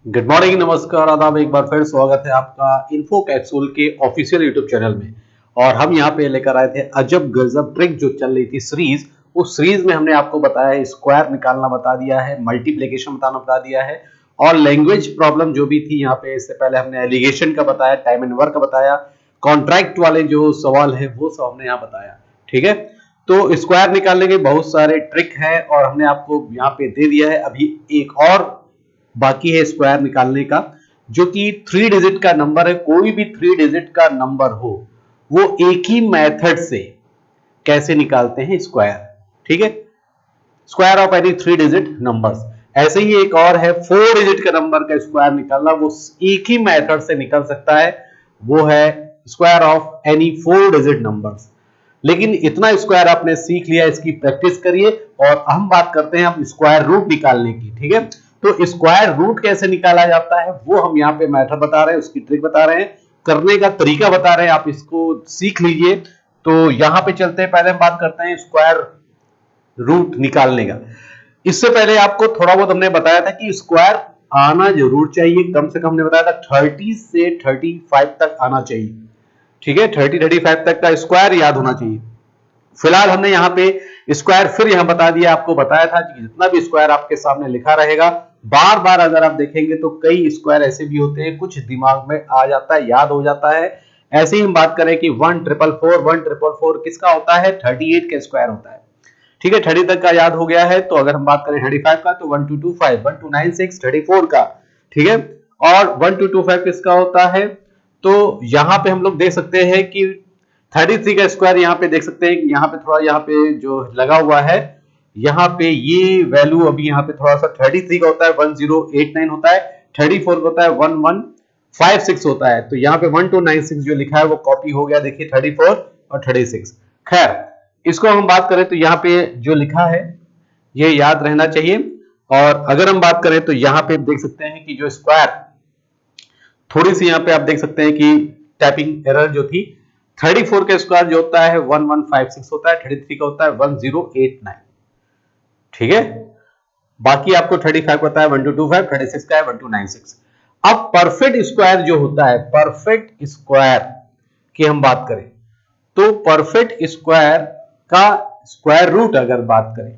Good morning, नमस्कार, आदाब। एक बार फिर स्वागत है आपका इन्फो कैप्सूल के ऑफिशियल यूट्यूब चैनल में। और हम यहाँ पे लेकर आए थे अजब गजब ट्रिक जो चल रही थी सीरीज। उस सीरीज में हमने आपको बताया है, स्क्वायर निकालना बता दिया है, मल्टीप्लिकेशन बताना बता दिया है, और लैंग्वेज प्रॉब्लम जो भी थी यहाँ पे। इससे पहले हमने एलिगेशन का बताया, टाइम एंड वर्क का बताया, कॉन्ट्रैक्ट वाले जो सवाल है वो सब हमने यहाँ बताया। ठीक है, तो स्क्वायर निकालने के बहुत सारे ट्रिक है और हमने आपको यहाँ पे दे दिया है। अभी एक और बाकी है स्क्वायर निकालने का, जो कि 3 डिजिट का नंबर है। कोई भी 3 डिजिट का नंबर हो वो एक ही मेथड से कैसे निकालते हैं स्क्वायर। ठीक है, square of any 3 digit numbers. ऐसे ही एक और है 4 डिजिट का नंबर का स्क्वायर निकालना, वो एक ही मेथड से निकल सकता है, वो है square of any 4 digit numbers. लेकिन इतना स्क्वायर आपने सीख लिया, इसकी प्रैक्टिस करिए। और हम बात करते हैं अब स्क्वायर रूट निकालने की। ठीक है, तो स्क्वायर रूट कैसे निकाला जाता है वो हम यहाँ पे मेथड बता रहे हैं, उसकी ट्रिक बता रहे हैं, करने का तरीका बता रहे हैं, आप इसको सीख लीजिए। तो यहाँ पे चलते हैं, पहले हम बात करते हैं स्क्वायर रूट निकालने का। इससे पहले आपको थोड़ा बहुत हमने बताया था कि स्क्वायर आना जरूर चाहिए, कम से कम हमने बताया था 30 से 35 तक आना चाहिए। ठीक है, 30-35 तक का स्क्वायर याद होना चाहिए। फिलहाल हमने यहाँ पे स्क्वायर फिर यहाँ बता दिया, आपको बताया था कि जितना भी स्क्वायर आपके सामने लिखा रहेगा, बार बार अगर आप देखेंगे तो कई स्क्वायर ऐसे भी होते हैं, कुछ दिमाग में आ जाता है, याद हो जाता है। ऐसे ही हम बात करें कि 1444 किसका होता है, 38 का स्क्वायर होता है। ठीक है, 30 तक का याद हो गया है। तो अगर हम बात करें 35 का तो 1225, 1296 34 का। ठीक है, और 1225 किसका होता है, तो यहां पे हम लोग देख सकते हैं कि 33 का स्क्वायर यहाँ पे देख सकते हैं, यहाँ पे थोड़ा यहाँ पे जो लगा हुआ है, यहाँ पे ये वैल्यू अभी यहाँ पे थोड़ा सा 33 का होता है 1089 होता है, 34 का होता है 1156 होता है। तो यहाँ पे 1296 जो लिखा है वो कॉपी हो गया, देखिए 34 और 36। खैर, इसको हम बात करें तो यहाँ पे जो लिखा है ये याद रहना चाहिए। और अगर हम बात करें तो यहाँ पे देख सकते हैं कि जो स्क्वायर, थोड़ी सी यहाँ पे आप देख सकते हैं कि टाइपिंग एरर जो थी, 34 का स्क्वायर जो होता है 1156 होता है, 33 का होता है 1089। ठीक है, बाकी आपको 35 पता है 1225, 36 का है 1296। अब परफेक्ट स्क्वायर जो होता है, परफेक्ट स्क्वायर की हम बात करें तो परफेक्ट स्क्वायर का स्क्वायर रूट अगर बात करें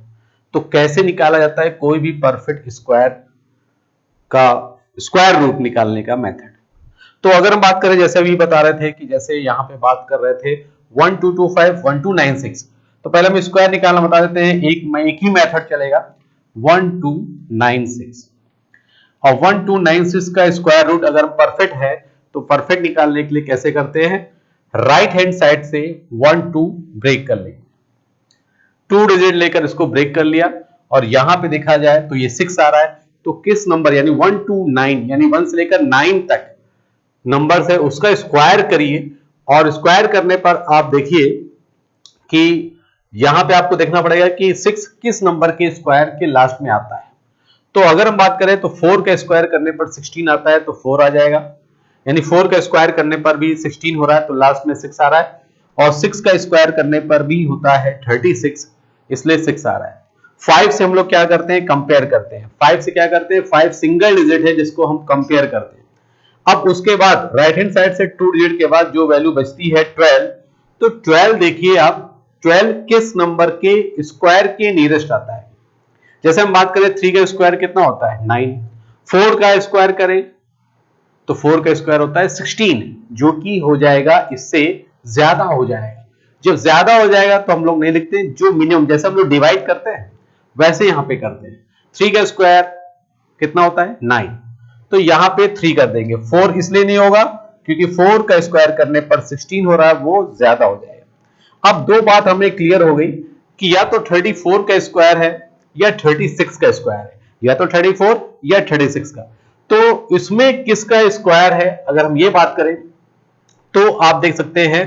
तो कैसे निकाला जाता है, कोई भी परफेक्ट स्क्वायर का स्क्वायर रूट निकालने का मेथड। तो अगर हम बात करें, जैसे अभी बता रहे थे कि जैसे यहां पे बात कर रहे थे 1225 1296, तो पहले हम स्क्वायर निकालना बता देते हैं। एक ही मेथड चलेगा, 1296। और 1296 का स्क्वायर रूट अगर परफेक्ट है तो परफेक्ट निकालने के लिए कैसे करते हैं, राइट हैंड साइड से 12 ब्रेक कर लेंगे, 2 डिजिट लेकर इसको ब्रेक कर लिया, और यहां पे देखा जाए तो ये 6 आ रहा है। तो किस नंबर यानी 1 to 9 यानी 1 से लेकर 9 तक नंबर है उसका स्क्वायर करिए। और स्क्वायर करने पर आप देखिए कि यहां पे आपको देखना पड़ेगा कि 6 किस नंबर के स्क्वायर के लास्ट में आता है। तो अगर हम बात करें तो 4 का स्क्वायर करने पर 16 आता है, तो 4 आ जाएगा, यानी 4 का स्क्वायर करने पर भी 16 हो रहा है, तो लास्ट में 6 आ रहा है। और 6 का स्क्वायर करने पर भी होता है 36, इसलिए 6 आ रहा है। 5 से हम लोग क्या करते हैं, कंपेयर करते हैं। 5 से क्या करते हैं, 5 सिंगल डिजिट है जिसको हम कंपेयर करते हैं। अब उसके बाद राइट हैंड साइड से 2 डिजिट के बाद जो वैल्यू बचती है 12, तो 12 देखिए आप, 12 किस नंबर के स्क्वायर के नियरेस्ट आता है। जैसे हम बात करें 3 का स्क्वायर कितना होता है 9, 4 का स्क्वायर करें तो 4 का स्क्वायर होता है 16, जो कि हो जाएगा इससे ज्यादा हो जाएगा। जब ज्यादा हो जाएगा तो हम लोग नहीं लिखते, जो मिनिमम, जैसे हम लोग डिवाइड करते हैं वैसे यहां पे करते हैं। 3 का स्क्वायर कितना होता है 9, तो यहां पे 3 कर देंगे। 4 इसलिए नहीं होगा क्योंकि 4 का स्क्वायर करने पर 16 हो रहा है, वो ज्यादा हो जाएगा। अब दो बात हमें क्लियर हो गई कि या तो 34 का स्क्वायर है या 36 का स्क्वायर है, या तो 34 या 36 का। तो इसमें किसका स्क्वायर है अगर हम ये बात करें तो आप देख सकते हैं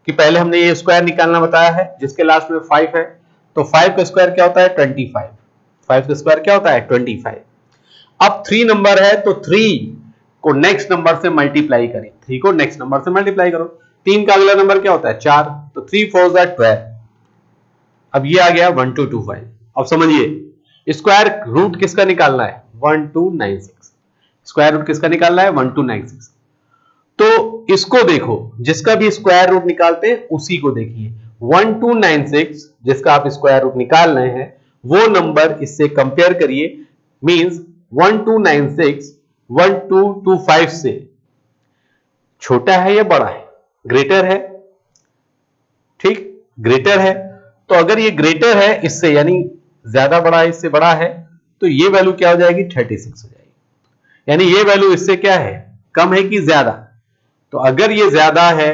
कि पहले हमने ये स्क्वायर निकालना बताया है जिसके लास्ट में 5 है, तो 5 का स्क्वायर क्या होता है 25, 5 का स्क्वायर क्या होता है 25। अब 3 नंबर है तो 3 को नेक्स्ट नंबर से मल्टीप्लाई करें, 3 को नेक्स्ट नंबर से मल्टीप्लाई करो। 3 का अगला नंबर क्या होता है 4, तो 3 4 12। अब ये आ गया 1225। अब समझिए स्क्वायर रूट किसका निकालना है 1296। स्क्वायर रूट किसका निकालना है? 1296। तो इसको देखो, जिसका भी स्क्वायर रूट निकालते हैं उसी को देखिए। 1296 जिसका आप स्क्वायर रूट निकाल रहे हैं वो नंबर इससे कंपेयर करिए। मींस 1296 1225 से छोटा है या बड़ा है? ग्रेटर है, ठीक, ग्रेटर है। तो अगर ये ग्रेटर है इससे, यानी ज्यादा बड़ा है, इससे बड़ा है, तो ये वैल्यू क्या हो जाएगी? 36 हो जाएगी। यानी ये वैल्यू इससे क्या है? कम है कि ज्यादा? तो अगर ये ज्यादा है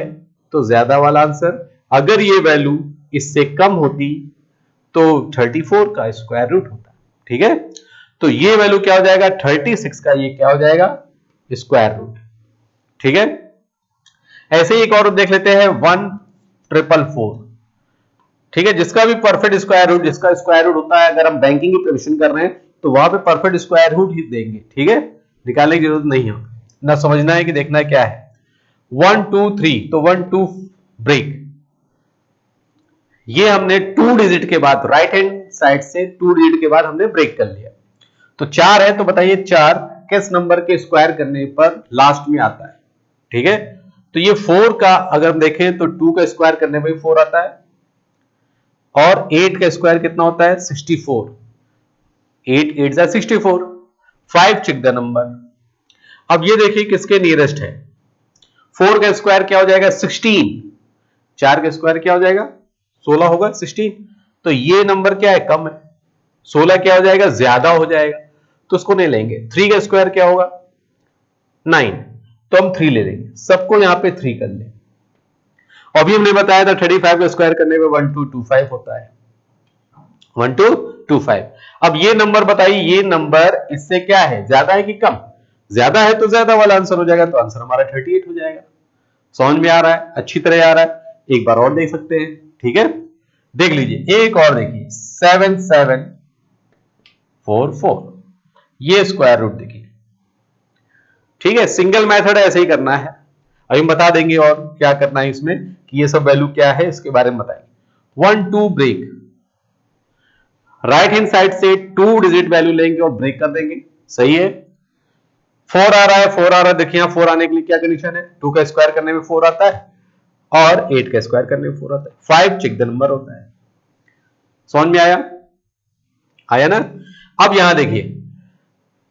तो ज्यादा वाला आंसर, अगर ये वैल्यू इससे कम होती तो 34 का स्क्वायर रूट होता। ठीक है, तो ये वैल्यू क्या हो जाएगा? 36 का ये क्या हो जाएगा? Square root. ठीक है, ऐसे ही एक और देख लेते हैं 1444। ठीक है, जिसका भी परफेक्ट स्क्वायर रूट, जिसका स्क्वायर रूट होता है, अगर हम बैंकिंग की प्रिपरेशन कर रहे हैं तो वहां पे परफेक्ट स्क्वायर रूट ही देंगे। ठीक है, निकालने की जरूरत नहीं है, ना समझना है कि देखना है क्या है। 1 2 3, तो 1 2 ब्रेक, ये हमने 2 डिजिट के बाद, राइट हैंड साइड से 2 डिजिट के बाद हमने ब्रेक कर लिया। तो 4 है, तो बताइए 4 किस नंबर के स्क्वायर करने पर लास्ट में आता है? ठीक है, तो ये 4 का अगर हम देखें तो 2 का स्क्वायर करने पर 4 आता है, और 8 का स्क्वायर कितना होता है? 64। 8 8 जा 64। 5 चेक द नंबर। अब ये देखिए किसके नियरेस्ट है। 4 का स्क्वायर क्या हो जाएगा? 16। 4 का स्क्वायर क्या हो जाएगा? 16 होगा, 16। तो ये नंबर क्या है? कम है। 16 क्या हो जाएगा? ज्यादा हो जाएगा, तो उसको नहीं लेंगे। 3 का स्क्वायर क्या होगा? 9, तो हम 3 ले लेंगे। सबको यहां पे 3 कर ले। अभी हमने बताया था 35 का स्क्वायर करने में 1225 होता है। 1225। अब ये नंबर बताइए, ये नंबर इससे क्या है? ज्यादा है कि कम? ज्यादा है तो ज्यादा वाला आंसर हो जाएगा, तो आंसर हमारा 38 हो जाएगा। समझ में आ रहा है? अच्छी तरह आ रहा है? एक बार और देख सकते हैं। ठीक है, देख लीजिए, एक और देखिए 7744, ये स्क्वायर रूट देखिए। ठीक है, सिंगल मेथड ऐसे ही करना है। अभी हम बता देंगे और क्या करना है इसमें, कि ये सब वैल्यू क्या है इसके बारे में बताएंगे। 1 2 ब्रेक, राइट हैंड साइड से 2 डिजिट वैल्यू लेंगे और ब्रेक कर देंगे। सही है। 4 आ रहा है, 4 आ रहा है। देखिए यहां 4 आने के लिए क्या कंडीशन है? 2 का स्क्वायर करने में 4 आता है, और 8 का स्क्वायर करने में 4 आता है। 5 चेक द नंबर होता है। समझ में आया? आया ना? अब यहां देखिए,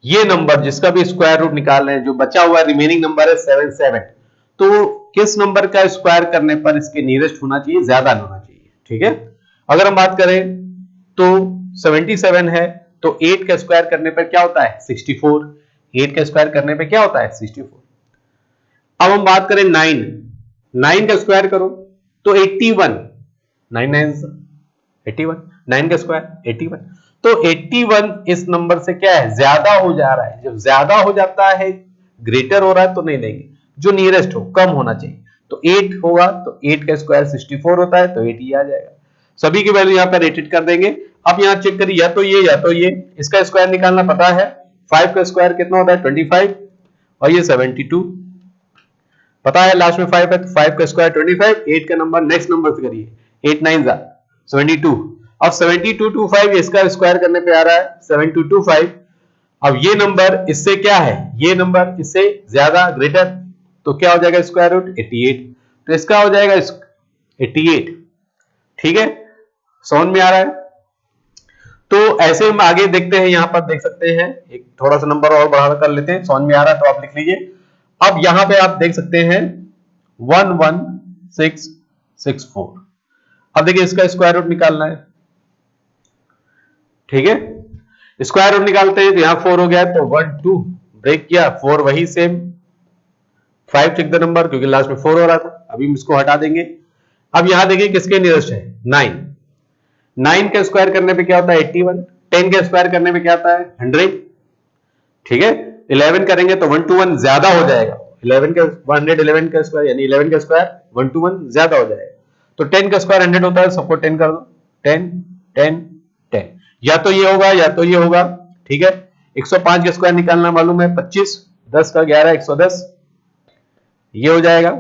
ये नंबर जिसका भी स्क्वायर रूट निकाल रहे हैं, जो बचा हुआ रिमेनिंग नंबर है 77, तो किस नंबर का स्क्वायर करने पर इसके नियरेस्ट होना चाहिए? ज्यादा होना चाहिए। ठीक है, अगर हम बात करें तो 77 है, तो 8 का स्क्वायर करने पर क्या होता है? 64। 8 का स्क्वायर करने पर क्या होता है? 64। अब हम बात करें 9, 9 का स्क्वायर करो तो 81। 9 9 81, 9 का स्क्वायर 81। तो 81 इस नंबर से क्या है? ज्यादा हो जा रहा है। जब ज्यादा हो जाता है, ग्रेटर हो रहा है, तो नहीं लेंगे। जो नियरेस्ट हो, कम होना चाहिए। तो 8 होगा, तो 8 का स्क्वायर 64 होता है, तो 80 आ जाएगा। सभी की वैल्यू यहां पर रेटेड कर देंगे। अब यहां चेक करिए, या तो ये या तो ये। इसका स्क्वायर निकालना पता है। 5 का स्क्वायर कितना होता है? 25, और ये 72 पता है। लास्ट में 5 है, तो 5 का स्क्वायर 25। 8 का नंबर नेक्स्ट नंबर से करिए, 8 9 जा 72। अब 7225 इसका स्क्वायर करने पे आ रहा है 7225। अब ये नंबर इससे क्या है? ये नंबर इससे ज्यादा, ग्रेटर, तो क्या हो जाएगा? Square root 88। तो इसका हो जाएगा 88। ठीक है, समझ में आ रहा है? तो ऐसे हम आगे देखते हैं। यहां पर देख सकते हैं, एक थोड़ा सा नंबर और बढ़ा कर लेते हैं। समझ में आ रहा है तो आप लिख लीजिए। अब यहां पे आप देख सकते हैं 11664। अब देखिए इसका स्क्वायर रूट निकालना है। ठीक है, स्क्वायर रूट निकालते हैं तो यहां 4 हो गया, तो 1 2 ब्रेक किया, 4 वही सेम। 5 चेक द नंबर, क्योंकि लास्ट में 4 हो रहा था। अभी हम इसको हटा देंगे। अब यहां देखिए किसके नियरेस्ट है? 9। 9 का स्क्वायर करने पे क्या होता है? 81। 10 का स्क्वायर करने पे क्या आता है? 100। ठीक है, 11 करेंगे तो 1 to 1 ज्यादा हो जाएगा। 11 का 111 का स्क्वायर, यानी 11 का स्क्वायर 1 to 1 ज्यादा हो जाएगा। तो 10 का स्क्वायर 100 होता है, सबको 10 कर दो। 10 10 10, या तो ये होगा या तो ये होगा। ठीक है, 105 का स्क्वायर निकालना मालूम है 25, 10 का 11 110, ये हो जाएगा।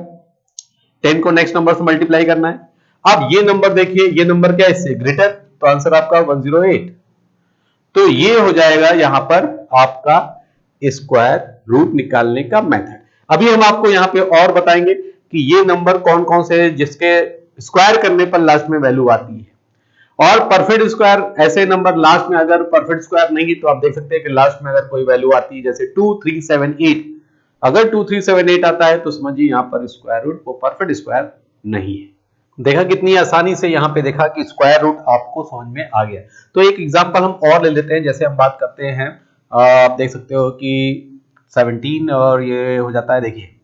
10 को नेक्स्ट नंबर से मल्टीप्लाई करना है। अब ये नंबर देखिए, ये नंबर क्या है? इससे ग्रेटर, तो आंसर आपका 108। तो ये हो जाएगा यहां पर आपका स्क्वायर रूट निकालने का मेथड। अभी हम आपको यहाँ पे और बताएंगे कि ये नंबर कौन कौन से हैं जिसके स्क्वायर करने पर लास्ट में वैल्यू आती है। और परफेक्ट स्क्वायर ऐसे नंबर लास्ट में अगर परफेक्ट स्क्वायर नहीं तो आप देख सकते हैं कि लास्ट में अगर कोई वैल्यू आती है जैसे 2378, अगर 2378 आता है तो समझिए यहां पर स्क्वायर रूट वो परफेक्ट स्क्वायर नहीं है। देखा कितनी आसानी से यहां पे देखा कि स्क्वायर रूट आपको समझ में आ गया। तो एक एग्जांपल हम और ले लेते हैं, जैसे हम बात करते हैं आप देख सकते हो कि 17 और ये हो जाता है देखिए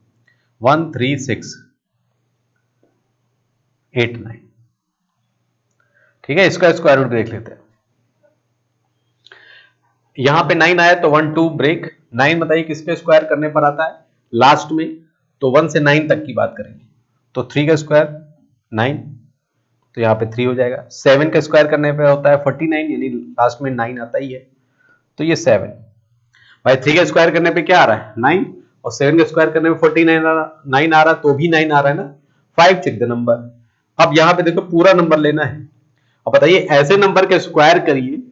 13689, ठीक है। इसका स्क्वायर रूट देख लेते हैं। यहां पे 9 आया तो 1 2 ब्रेक 9 बताइए किस पे स्क्वायर करने पर आता है लास्ट में, तो 1 से 9 तक की बात करेंगे तो 3 का स्क्वायर 9, तो यहाँ पे 3 हो जाएगा। 7 का स्क्वायर करने पे होता है 49, यानी लास्ट में 9 आता ही है, तो ये 7 भाई। 3 का स्क्वायर करने पे क्या आ रहा है 9, और 7 का स्क्वायर करने में 49 9 आ रहा तो भी 9 आ रहा है ना। 5 चेक द नंबर। अब यहाँ पे देखो पूरा नंबर लेना है। अब बताइए ऐसे नंबर के स्क्वायर करिए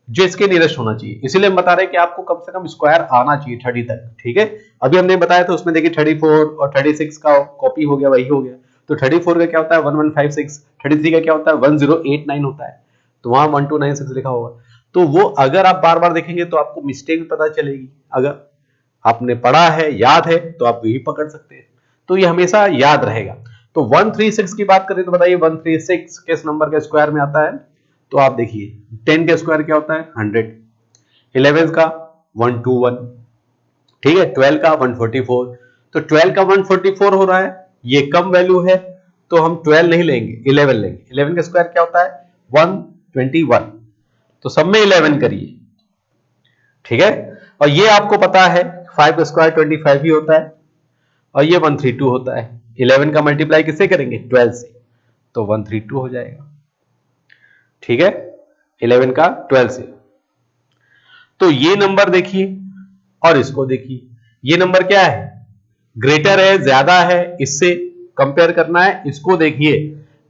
जो इसके नियरेस्ट होना चाहिए, इसीलिए हम बता रहे हैं कि आपको कम से कम स्क्वायर आना चाहिए 30 तक, ठीक है। अभी हमने बताया था उसमें देखिए 34 और 36 का कॉपी हो गया, वही हो गया। तो 34 का क्या होता है 1156, 33 का क्या होता है 1089 होता है, तो वहां 1296 लिखा होगा। तो वो अगर आप बार बार देखेंगे तो आपको मिस्टेक पता चलेगी। अगर आपने पढ़ा है याद है तो आप यही पकड़ सकते हैं, तो ये हमेशा याद रहेगा। तो 136 की बात करें तो बताइए 136 किस नंबर के स्क्वायर में आता है, तो आप देखिए 10 का स्क्वायर क्या होता है 100, 11 का 121, ठीक है, 12 का 144, तो 12 का 144 हो रहा है, ये कम वैल्यू है तो हम 12 नहीं लेंगे 11 लेंगे। 11 का स्क्वायर क्या होता है 121, तो सब में 11 करिए, ठीक है। और ये आपको पता है 5 का स्क्वायर 25 ही होता है, और ये 132 होता है। 11 का मल्टीप्लाई किससे करेंगे 12 से, तो 132 हो जाएगा, ठीक है। 11 का 12 से, तो ये नंबर देखिए और इसको देखिए, ये नंबर क्या है ग्रेटर है ज्यादा है, इससे कंपेयर करना है। इसको देखिए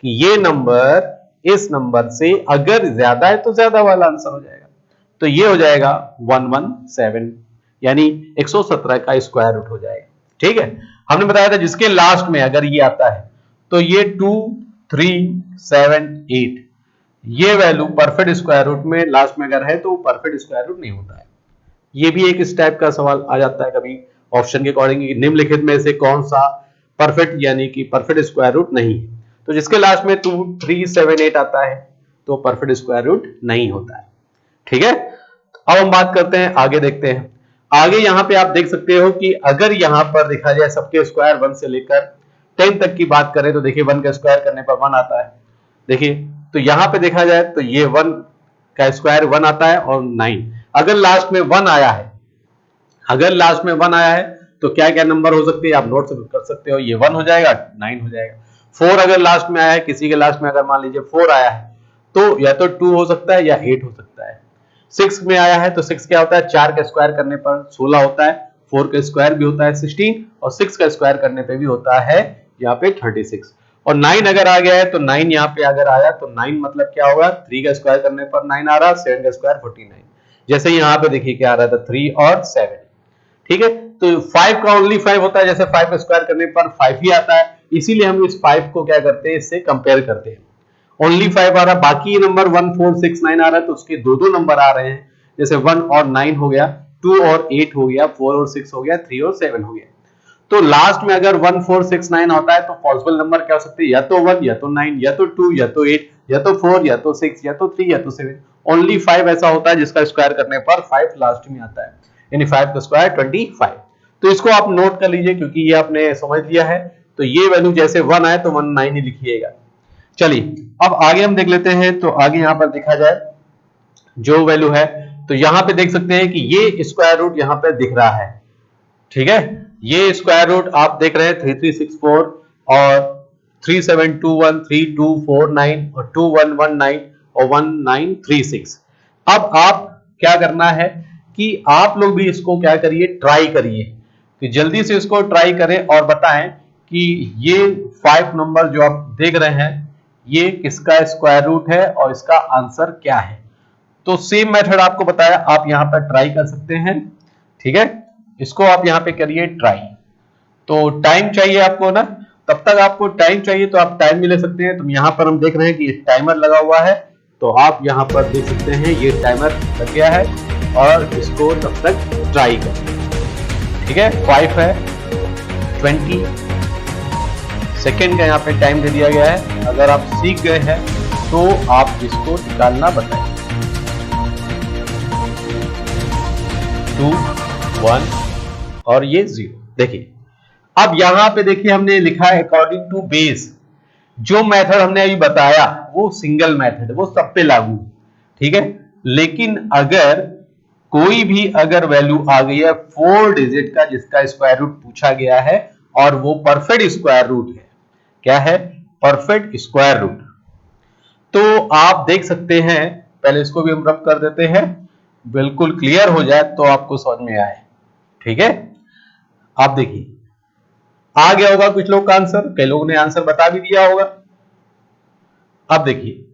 कि ये नंबर इस नंबर से अगर ज्यादा है तो ज्यादा वाला आंसर हो जाएगा, तो ये हो जाएगा 117, यानी 117 का स्क्वायर रूट हो जाएगा, ठीक है। हमने बताया था जिसके लास्ट में अगर ये आता है तो ये 2 3 7 8, ये वैल्यू परफेक्ट स्क्वायर रूट में लास्ट में अगर है तो परफेक्ट स्क्वायर रूट नहीं होता है। ये भी एक इस टाइप का सवाल आ जाता है कभी ऑप्शन के अकॉर्डिंग, निम्नलिखित में से कौन सा परफेक्ट यानी कि परफेक्ट स्क्वायर रूट नहीं है, तो जिसके लास्ट में 2 3 7 8 आता है तो परफेक्ट स्क्वायर रूट नहीं होता है, ठीक है। अब हम बात करते हैं आगे, देखते हैं आगे। यहां पे आप देख सकते हो कि अगर यहां पर देखा जाए सबके स्क्वायर 1 से लेकर 10 तक की बात करें तो देखिए 1 का स्क्वायर करने पर 1 आता है, देखिए। तो यहां पे देखा जाए तो ये 1 का स्क्वायर 1 आता है और 9, अगर लास्ट में 1 आया है, अगर लास्ट में 1 आया है तो क्या क्या नंबर हो सकते हैं आप नोट कर सकते हो, ये 1 हो जाएगा 9 हो जाएगा। 4 अगर लास्ट में आया है, किसी के लास्ट में अगर मान लीजिए 4 आया है तो या तो 2 हो सकता है या 8 हो सकता है। 6 में आया है तो 6 क्या होता है 4 का स्क्वायर करने पर 16 होता है, 4 का स्क्वायर भी होता है 16, और 6 का स्क्वायर करने पे भी होता है यहाँ पे 36। और 9 अगर आ गया है तो 9 यहाँ पे अगर आया तो 9 मतलब क्या होगा 3 का स्क्वायर करने पर 9 आ रहा, 7 का स्क्वायर 49, जैसे यहाँ पे देखिए क्या आ रहा था 3 और 7, ठीक है। तो 5 का ओनली 5 होता है, जैसे 5 का स्क्वायर करने पर 5 ही आता है, इसीलिए हम इस 5 को क्या करते हैं इससे कंपेयर करते हैं। ओनली 5 आ रहा, बाकी नंबर 1 4 6 9 आ रहा है तो उसके दो दो नंबर आ रहे हैं, जैसे 1 और 9 हो गया, 2 और 8 हो गया, 4 और 6 हो गया, 3 और 7 हो गया। तो लास्ट में अगर 1 4 6 9 होता है तो पॉसिबल नंबर क्या हो सकते हैं, या तो 1 या तो 9 या तो 2 या तो 8 या तो 4 या तो 6 या तो 3 या तो 7। ओनली 5 ऐसा होता है जिसका स्क्वायर करने पर 5 लास्ट में आता है, यानी 5 का स्क्वायर 25। तो इसको आप नोट कर लीजिए क्योंकि ये आपने समझ लिया है, तो ये वैल्यू जैसे 1 आए तो 1 9 ही लिखिएगा। चलिए अब आगे हम देख लेते हैं, तो आगे यहां पर देखा जाए जो वैल्यू है तो यहां पे देख सकते हैं कि ये स्क्वायर रूट यहां पे दिख रहा है, ठीक है। ये स्क्वायर रूट आप देख रहे हैं 3364 और 3721 3249 और 2119 और 1936। अब आप क्या करना है कि आप लोग भी इसको क्या करिए ट्राई करिए, कि जल्दी से इसको ट्राई करें और बताएं कि ये 5 नंबर जो आप देख रहे हैं ये किसका स्क्वायर रूट है और इसका आंसर क्या है। तो सेम मेथड आपको बताया, आप यहां पर ट्राई कर सकते हैं, ठीक है। इसको आप यहाँ पे करिए ट्राई। तो टाइम चाहिए आपको ना, तब तक आपको टाइम चाहिए तो आप टाइम भी ले सकते हैं। तो यहाँ पर हम देख रहे हैं कि टाइमर लगा हुआ है, तो आप यहाँ पर देख सकते हैं ये टाइमर लग गया है और इसको तब तक ट्राई करें। ठीक है, 5 है, 20 सेकेंड का यहाँ पे टाइम दे दिया गया है। अगर आप सीख गए हैं तो आप इसको निकालना बताएं। 2 1 और ये 0। देखिए अब यहां पे देखिए हमने लिखा है अकॉर्डिंग टू बेस। जो मेथड हमने अभी बताया वो सिंगल मेथड, वो सब पे लागू है। ठीक है, लेकिन अगर कोई भी अगर वैल्यू आ गई है 4 डिजिट का जिसका स्क्वायर रूट पूछा गया है और वो परफेक्ट स्क्वायर रूट है, क्या है, परफेक्ट स्क्वायर रूट, तो आप देख सकते हैं, पहले इसको भी हम रब कर देते हैं, बिल्कुल क्लियर हो जाए तो आपको समझ में आए। ठीक है, आप देखिए आ गया होगा कुछ लोग का आंसर, कई लोगों ने आंसर बता भी दिया होगा। अब देखिए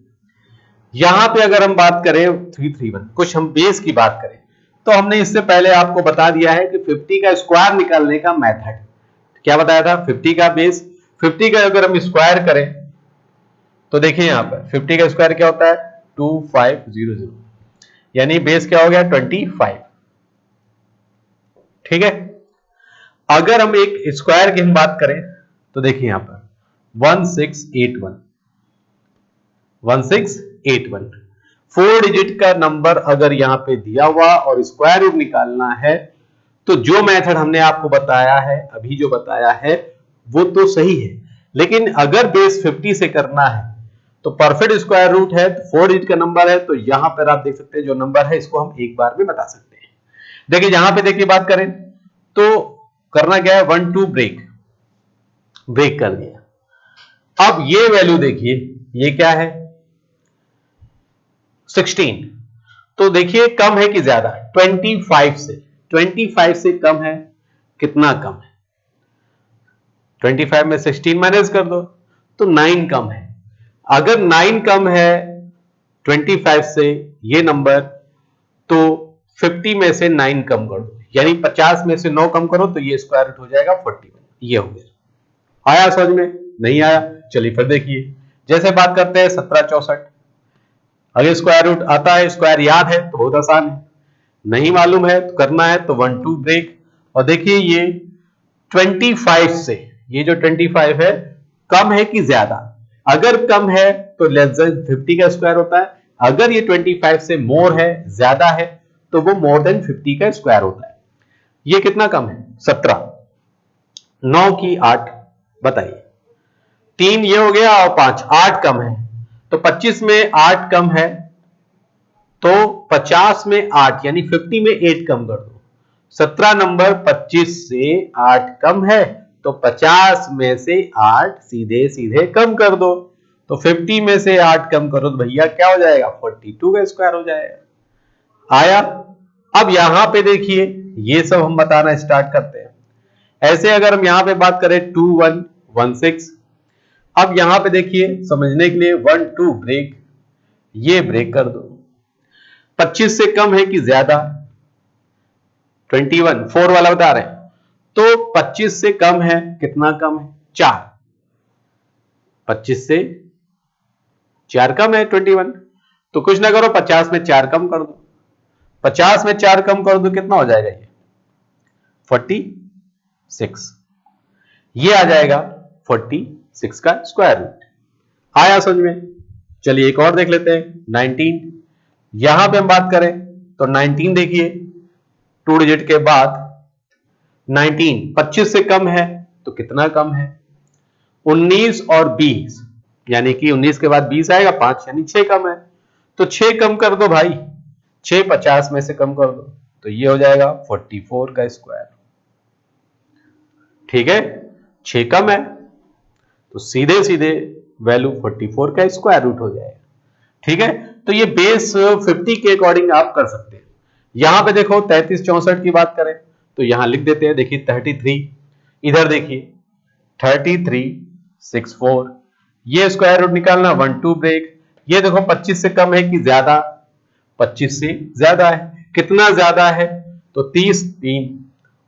यहां पे अगर हम बात करें 331, कुछ हम बेस की बात करें, तो हमने इससे पहले आपको बता दिया है कि 50 का स्क्वायर निकालने का मेथड क्या बताया था। 50 का बेस, 50 का अगर हम स्क्वायर करें तो देखिए यहां पर 50 का स्क्वायर क्या होता है 2500, यानी बेस क्या हो गया 25। ठीक है, अगर हम एक स्क्वायर की हम बात करें तो देखिए यहां पर 1681, 1681 4 डिजिट का नंबर अगर यहां पे दिया हुआ और स्क्वायर रूट निकालना है तो जो मेथड हमने आपको बताया है, अभी जो बताया है वो तो सही है, लेकिन अगर बेस 50 से करना है तो परफेक्ट स्क्वायर रूट है, 4 डिजिट का नंबर है, तो यहां पर आप देख सकते हैं जो नंबर है इसको हम एक बार में बता सकते हैं। देखिए यहां पे देखिए बात करें तो करना क्या है 1 2 ब्रेक कर दिया। अब ये वैल्यू देखिए ये क्या है 16, तो देखिए कम है कि ज्यादा, 25 से कम है, कितना कम है 25 में 16 माइनस कर दो तो 9 कम है। अगर 9 कम है 25 से ये नंबर, तो 50 में से 9 कम कर दो, यानी 50 में से 9 कम करो तो ये स्क्वायर रूट हो जाएगा 41। ये हो गया, आया समझ में? नहीं आया? चलिए फिर देखिए, जैसे बात करते हैं 1764, अगर स्क्वायर रूट आता है, स्क्वायर याद है तो बहुत आसान है, नहीं मालूम है तो करना है तो 1 2 ब्रेक। और देखिए ये 25 से, ये जो 25 है कम है कि ज्यादा, अगर कम है तो लेस देन 50 का स्क्वायर होता है, अगर ये 25 से मोर है, ज्यादा है, तो वो मोर देन 50 का स्क्वायर होता है। ये कितना कम है 17, 9 की 8, बताइए 3 ये हो गया और 5, 8 कम है, तो 25 में 8 कम है, तो 50 में 8 यानी 50 में 8 कम कर दो, 17 नंबर 25 से 8 कम है, तो 50 में से 8 सीधे सीधे कम कर दो, तो 50 में से 8 कम करो तो भैया क्या हो जाएगा 42 का स्क्वायर हो जाएगा। आया? अब यहां पे देखिए ये सब हम बताना स्टार्ट करते हैं। ऐसे अगर हम यहां पे बात करें 2116, अब यहां पे देखिए समझने के लिए 1 2 ब्रेक, ये ब्रेक कर दो, 25 से कम है कि ज्यादा, 21 4 वाला बता रहे हैं, तो 25 से कम है, कितना कम है 4, 25 से 4 कम है 21, तो कुछ ना करो 50 में 4 कम कर दो, 50 में 4 कम कर दो कितना हो जाएगा ये 46, ये आ जाएगा 46 का स्क्वायर रूट। आया समझ में? चलिए एक और देख लेते हैं 19, यहां पे हम बात करें तो 19 देखिए 2 डिजिट के बाद 19 25 से कम है तो कितना कम है 19 और 20, यानी कि 19 के बाद 20 आएगा 5 यानी 6 कम है, तो 6 कम कर दो भाई, 6 50 में से कम कर दो तो ये हो जाएगा 44 का स्क्वायर। ठीक है, 6 कम है तो सीधे सीधे वैल्यू 44 का स्क्वायर रूट हो जाएगा। ठीक है, तो ये बेस 50 के अकॉर्डिंग आप कर सकते हैं। यहां पे देखो 33 64 की बात करें तो यहां लिख देते हैं, देखिए 33, इधर देखिए 3364, ये स्क्वायर रूट निकालना 1 2 ब्रेक, ये देखो 25 से कम है कि ज्यादा, 25 से ज्यादा है, कितना ज्यादा है तो 30 3,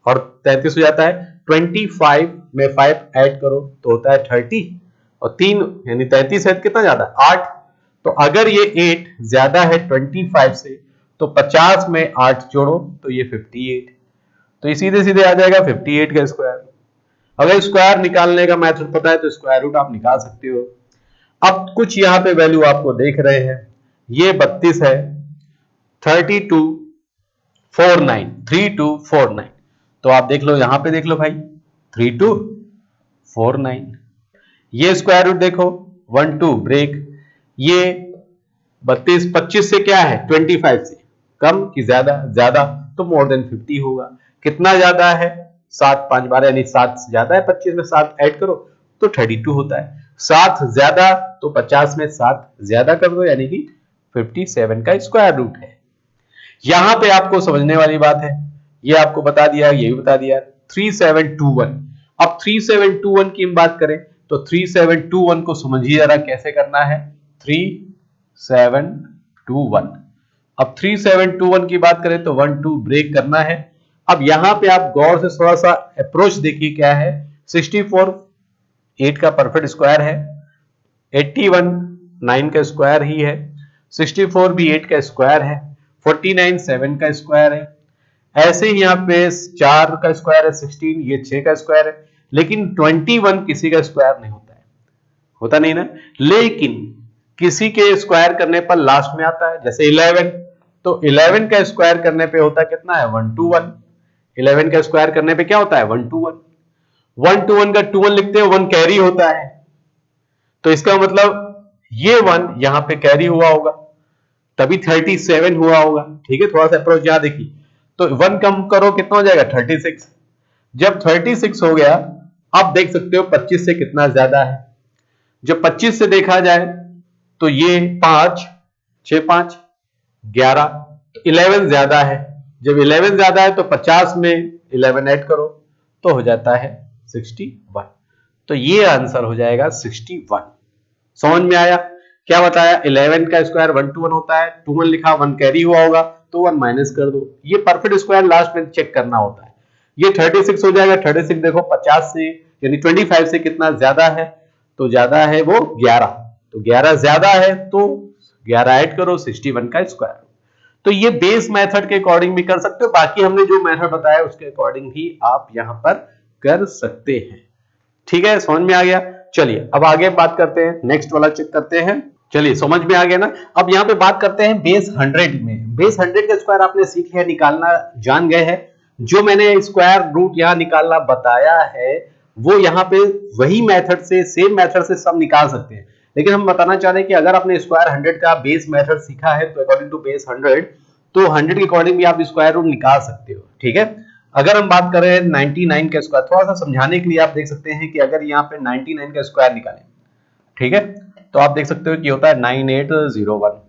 और 33 हो जाता है। 25 में 5 ऐड करो तो होता है 30 और 3 यानी 33 है, कितना ज्यादा 8। तो अगर ये 8 ज्यादा है 25 से तो 50 में 8 जोड़ो तो ये 58। तो ये सीधे सीधे आ जाएगा 58 का स्क्वायर। अगर स्क्वायर निकालने का मेथड पता है तो स्क्वायर रूट आप निकाल सकते हो। अब कुछ यहाँ पे वैल्यू आपको देख रहे हैं, ये 32 है, 3249 3249। तो आप देख लो, यहां पे देख लो भाई 3249। ये स्क्वायर रूट देखो 1 2 ब्रेक, ये 32 25 से क्या है 25 से कम कि ज्यादा, ज्यादा तो मोर देन 50 होगा। कितना ज्यादा है 7 5 12 यानी 7 ज्यादा है 25 में 7 ऐड करो तो 32 होता है। 7 ज्यादा तो 50 में 7 ज्यादा कर दो यानी कि 57 का स्क्वायर रूट है। यहां पे आपको समझने वाली बात है, ये आपको बता दिया, ये भी बता दिया 3721। अब 3721 की हम बात करें तो 3721 को समझिए जरा कैसे करना है। 3721, अब 3721 की बात करें तो 1 2 ब्रेक करना है। अब यहां पे आप गौर से थोड़ा सा अप्रोच देखिए क्या है। 64 8 का परफेक्ट स्क्वायर है, 81 9 का स्क्वायर ही है, 64 भी 8 का स्क्वायर है, 49 7 का स्क्वायर है। ऐसे ही यहाँ पे 4 का स्क्वायर है 16, ये 6 का स्क्वायर है। लेकिन 21 किसी का स्क्वायर नहीं होता है, होता नहीं ना। लेकिन किसी के स्क्वायर करने पर लास्ट में आता है, जैसे 11, तो 11 का स्क्वायर करने पे होता है कितना है 121। 11 का स्क्वायर करने पे क्या होता है 121। 121 का 21 लिखते हैं, 1 कैरी होता है, तो इसका मतलब ये 1 यहां पे कैरी हुआ होगा तभी 37 हुआ होगा। ठीक है, थोड़ा सा अप्रोच यहां देखिए, तो 1 कम करो कितना हो जाएगा 36। जब 36 हो गया, अब देख सकते हो 25 से कितना ज्यादा है। जब 25 से देखा जाए तो ये 5 6 5 11, तो 11 ज्यादा है। जब 11 ज्यादा है तो 50 में 11 ऐड करो तो हो जाता है 61। तो ये आंसर हो जाएगा 61। समझ में आया क्या बताया। 11 का स्क्वायर 121 होता है, 21 लिखा 1 कैरी हुआ होगा तो 1 माइनस कर दो। ये परफेक्ट स्क्वायर लास्ट में चेक करना होता है। ये 36 हो जाएगा। 36 देखो 50 से यानी 25 से कितना ज्यादा है, तो ज्यादा है वो 11, तो 11 ज्यादा है तो 11 ऐड करो 61 का स्क्वायर। तो ये बेस मेथड के अकॉर्डिंग भी कर सकते हो, बाकी हमने जो मेथड बताया उसके अकॉर्डिंग भी आप यहां पर कर सकते हैं। ठीक है, समझ में आ गया। चलिए अब आगे बात करते हैं, नेक्स्ट वाला चेक करते हैं। चलिए समझ में आ गया ना। अब यहाँ पे बात करते हैं बेस 100 में। बेस 100 का स्क्वायर आपने सीख लिया, निकालना जान गए हैं। जो मैंने स्क्वायर रूट यहाँ निकालना बताया है वो यहाँ पे वही मेथड से, सेम मेथड से सब निकाल सकते हैं। लेकिन हम बताना चाह रहे हैं कि अगर आपने स्क्वायर 100 का बेस मेथड सीखा है तो अकॉर्डिंग टू बेस 100, तो 100 के अकॉर्डिंग भी आप स्क्वायर रूट निकाल सकते हो। ठीक है, अगर हम बात करें 99 का स्क्वायर, थोड़ा सा समझाने के लिए आप देख सकते हैं कि अगर यहाँ पे 99 का स्क्वायर निकालें, ठीक है, तो आप देख सकते हो कि होता है 9801।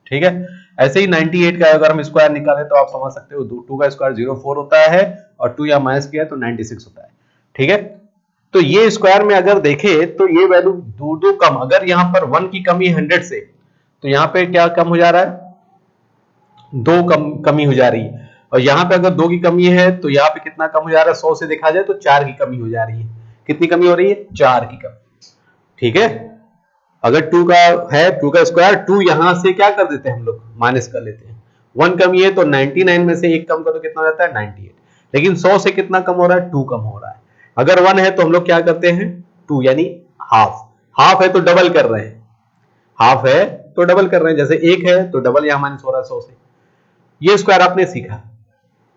ठीक है, ऐसे ही 98 का अगर हम स्क्वायर निकालें तो आप समझ सकते हो 2 का स्क्वायर 04 होता है और 2 यहाँ माइनस किया तो 96 होता है। ठीक है, तो ये स्क्वायर में अगर देखें तो ये वैल्यू दो कम, अगर यहाँ पर 1 की कमी 100 से तो यहाँ पे क्या कम हो जा रहा है 2 कमी हो जा रही है। और यहाँ पे अगर 2 की कमी है तो यहाँ पे कितना कम हो जा रहा है 100 से देखा जाए तो 4 की कमी हो जा रही है। कितनी कमी हो रही है 4 की कमी। ठीक है, अगर 2 का है 2 का स्क्वायर 2 यहां से क्या कर देते हैं हम लोग माइनस कर लेते हैं। 1 कमी है तो 99 में से 1 कम करो कितना हो जाता है 98। लेकिन 100 से कितना कम हो रहा है 2 कम हो रहा है। अगर 1 है तो हम लोग क्या करते हैं 2 यानी हाफ, हाफ है तो डबल कर रहे हैं, हाफ है तो डबल कर रहे हैं। जैसे 1 है तो डबल यहां माइनस हो रहा है 100 से। ये स्क्वायर आपने सीखा।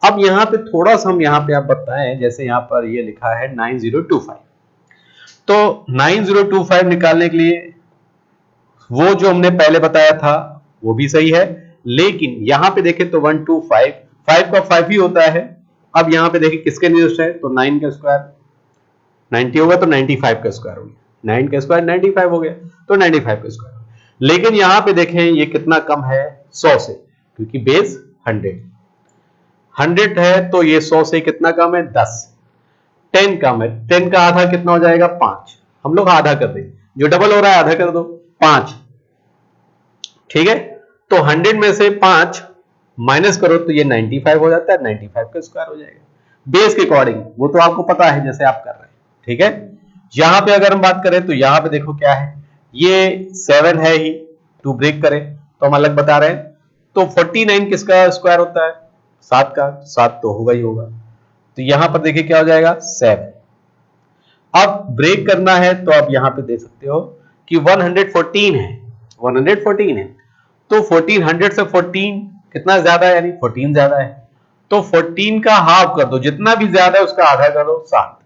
अब यहाँ पे थोड़ा सा हम यहाँ पे आप बताएं, जैसे यहाँ पर ये लिखा है 9025, तो 9025 निकालने के लिए वो जो हमने पहले बताया था वो भी सही है, लेकिन यहां पे देखें तो 125 5 का 5 ही होता है। अब यहां पे देखें किसके नियरेस्ट है तो 9 का स्क्वायर 90 होगा तो 95 का स्क्वायर हो गया, 9 का स्क्वायर 95 हो गया तो 95 का स्क्वायर। लेकिन यहां पे देखें ये कितना कम है 100 से, क्योंकि बेस 100 है तो ये 100 से कितना कम है 10, 10 कम है। 10 का आधा कितना हो जाएगा 5, हम लोग आधा कर दें, जो डबल हो रहा है आधा कर दो 5। ठीक है, तो 100 में से 5 माइनस करो तो ये 95 हो जाता है, 95 का स्क्वायर हो जाएगा। बेस के अकॉर्डिंग, वो तो आपको पता है जैसे आप कर रहे हैं, ठीक है। यहां पे अगर हम बात करें तो यहां पे देखो क्या है, ये 7 है ही, टू ब्रेक करें तो हम अलग बता रहे हैं। तो 49 किसका स्क्वायर होता है, 7 का, 7 तो होगा ही होगा। तो यहां पर देखिए क्या हो जाएगा 7। अब ब्रेक करना है तो आप यहां पे देख सकते हो कि 114 है, 114 है। तो 1400 से 14 कितना ज्यादा है, यानी 14 ज्यादा है। तो 14 का हाफ कर दो, जितना भी ज्यादा है उसका आधा कर दो, 7।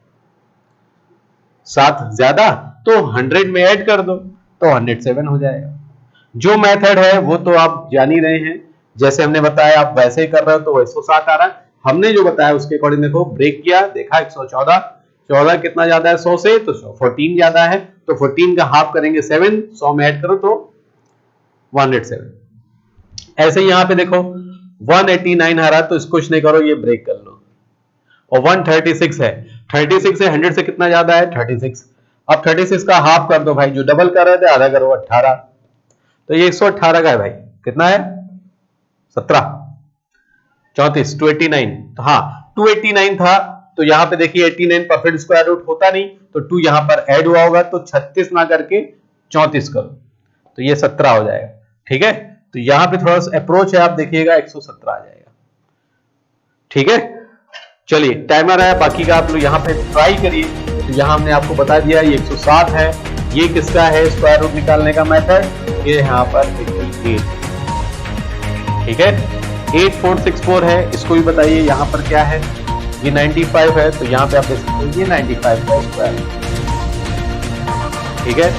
7 ज्यादा तो 100 में ऐड कर दो तो 107 हो जाएगा। जो मेथड है वो तो आप जान ही रहे हैं, जैसे हमने बताया आप वैसे ही कर रहे हो तो 107 आ रहा है। हमने जो बताया उसके अकॉर्डिंग देखो, ब्रेक किया, देखा 114, 14 कितना ज्यादा है 100 से, तो 14 ज्यादा है, तो 14 का हाफ करेंगे 7, 100 में ऐड करो तो 107। ऐसे ही यहां पे देखो 189 आ रहा, तो इसको कुछ नहीं करो, ये ब्रेक कर लो। और 136 है, 36 है 100 से कितना ज्यादा है 36। अब 36 का हाफ कर दो भाई, जो डबल कर रहे थे आधा करो, 18। तो ये 118 का है भाई, कितना है 17, 34, 289। तो हाँ 289 था, तो यहां पे देखिए 89 परफेक्ट स्क्वायर रूट होता नहीं, तो 2 यहां पर ऐड हुआ होगा, तो 36 ना करके 34 करो, तो ये 17 हो जाएगा, ठीक है। तो यहां पे थोड़ा सा अप्रोच है, आप देखिएगा 117 आ जाएगा, ठीक है। चलिए टाइमर है, बाकी का आप लोग यहाँ पे ट्राई करिए। तो यहाँ हमने आपको बता दिया ये 107 है, ये किसका है स्क्वायर रूट निकालने का मेथड, ये यहाँ पर 88, ठीक है। 8464 है, इसको भी बताइए यहाँ पर क्या है, ये 95 है, तो यहाँ पे आप देख सकते हो ये 95 का स्क्वायर, ठीक है।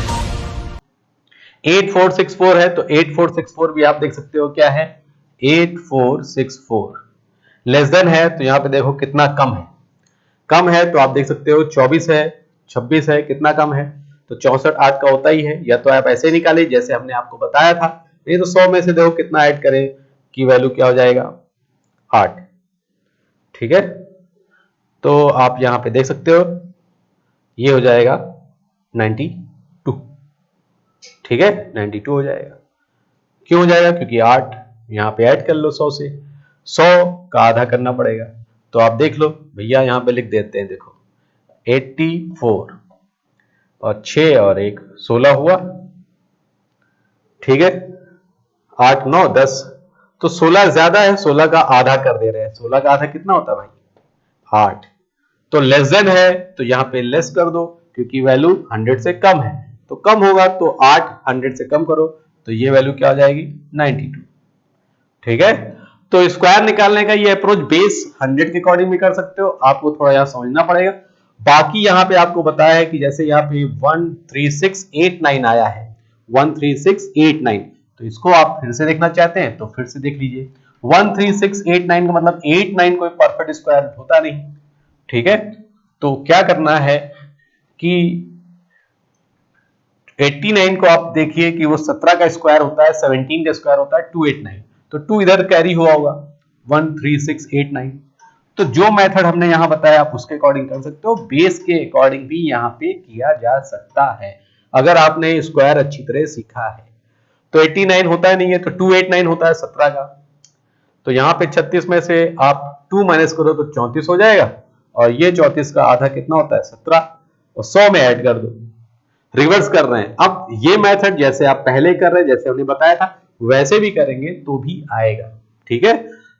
8464 है, तो 8464 भी आप देख सकते हो क्या है 8464 लेस देन है, तो यहां पे देखो कितना कम है, कम है तो आप देख सकते हो 24 है, 26 है, कितना कम है, तो 64 8 का होता ही है। या तो आप ऐसे निकाले जैसे हमने आपको बताया था, नहीं तो 100 में से देखो कितना ऐड करें की वैल्यू क्या हो जाएगा 8, ठीक है। तो आप यहां पे देख सकते हो ये हो जाएगा 92, ठीक है, 92 हो जाएगा। क्यों हो जाएगा, क्योंकि 8 यहां पे ऐड कर लो 100 से, 100 का आधा करना पड़ेगा। तो आप देख लो भैया, यहां पे लिख देते हैं, देखो 84 और 6 और 1 16 हुआ, ठीक है। 8 9 10, तो 16 ज्यादा है, 16 का आधा कर दे रहे हैं। 16 का आधा कितना होता है भाई 8, तो लेस देन है तो यहां पे लेस कर दो, क्योंकि वैल्यू 100 से कम है, तो कम होगा तो 8 100 से कम करो, तो ये वैल्यू क्या हो जाएगी 92, ठीक है। तो स्क्वायर निकालने का ये अप्रोच बेस 100 के अकॉर्डिंग भी कर सकते हो, आपको थोड़ा यहां समझना पड़ेगा। बाकी यहां पे आपको बताया है कि जैसे यहाँ पे 13689 आया है, 13689, तो इसको आप फिर से देखना चाहते हैं तो फिर से देख लीजिए। 13689 का मतलब 89 कोई परफेक्ट स्क्वायर होता नहीं, ठीक है। तो क्या करना है कि 89 को आप देखिए कि वो 17 का स्क्वायर होता है, 17 का स्क्वायर होता है 289, तो 2 इधर कैरी हुआ होगा 13689। तो जो मेथड हमने यहां बताया आप उसके अकॉर्डिंग कर सकते हो, बेस के अकॉर्डिंग भी यहां पे किया जा सकता है, अगर आपने स्क्वायर अच्छी तरह सीखा है। तो 89 होता है नहीं है, तो 289 होता है 17 का, तो यहां पे 36 में से आप 2 माइनस करो तो 34 हो जाएगा, और ये 34 का आधा कितना होता है 17, और 100 में ऐड कर दो, रिवर्स कर रहे हैं। अब ये मेथड जैसे आप पहले कर रहे हैं, जैसे हमने बताया था वैसे भी करेंगे तो भी आएगा, ठीक है।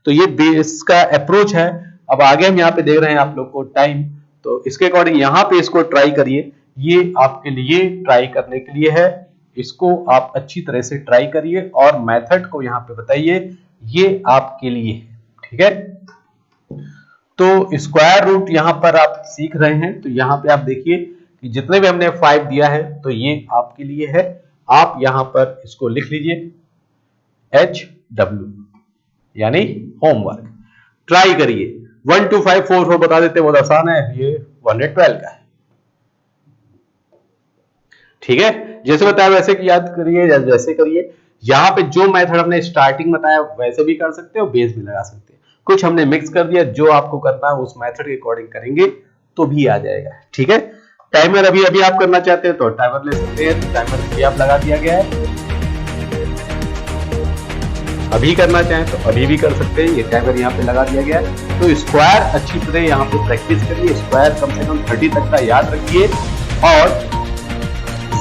तो ये बेस का अप्रोच है। अब आगे हम यहाँ पे देख रहे हैं आप लोग को टाइम, तो इसके अकॉर्डिंग यहाँ पे इसको ट्राई करिए, ये आपके लिए ट्राई करने के लिए है, इसको आप अच्छी तरह से ट्राई करिए और मेथड को यहाँ पे बताइए, ये आपके लिए है, ठीक है। तो स्क्वायर रूट यहां पर आप सीख रहे हैं, तो यहां पे आप देखिए कि जितने भी हमने 5 दिया है तो ये आपके लिए है, आप यहां पर इसको लिख लीजिए HW, यानी होमवर्क। ट्राई करिए, 1 2 5 4 4 बता देते, बहुत आसान है, ये 112 का है, ठीक है। जैसे बताया वैसे याद करिए, वैसे करिए। यहां पे जो मेथड हमने स्टार्टिंग बताया वैसे भी कर सकते हो, बेस भी लगा सकते हैं, कुछ हमने मिक्स कर दिया, जो आपको करना है उस मेथड के अकॉर्डिंग करेंगे तो भी आ जाएगा, ठीक है। टाइमर अभी अभी आप करना चाहते हैं तो टाइमर ले सकते हैं, टाइमर भी आप लगा दिया गया है। अभी करना चाहें तो अभी भी कर सकते हैं, ये टाइमर यहाँ पे लगा दिया गया है। तो स्क्वायर अच्छी तरह यहाँ पे प्रैक्टिस करिए, स्क्वायर कम से कम 30 तक का याद रखिए और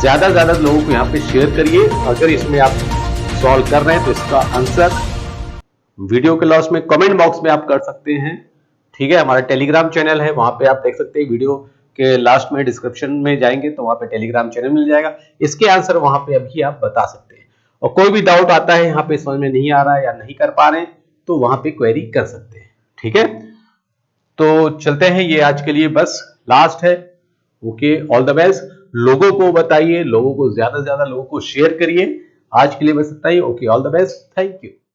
ज्यादा ज्यादा लोगों को यहाँ पे शेयर करिए। अगर इसमें आप सॉल्व कर रहे हैं तो इसका आंसर वीडियो के लास्ट में कमेंट बॉक्स में आप कर सकते हैं। ठीक है, हमारा टेलीग्राम चैनल है, वहां पे आप देख सकते हैं, वीडियो के लास्ट में डिस्क्रिप्शन में जाएंगे तो वहां पे टेलीग्राम चैनल मिल जाएगा, इसके आंसर वहां पे अभी आप बता सकते हैं। और कोई भी डाउट आता है यहाँ पे समझ में नहीं आ रहा है या नहीं कर पा रहे हैं तो वहां पे क्वेरी कर सकते हैं। ठीक है, तो चलते हैं, ये आज के लिए बस लास्ट है। Okay, all the best. लोगों को बताइए, लोगों को ज्यादा से ज्यादा लोगों को शेयर करिए। आज के लिए बस इतना ही। Okay, all the best, thank you.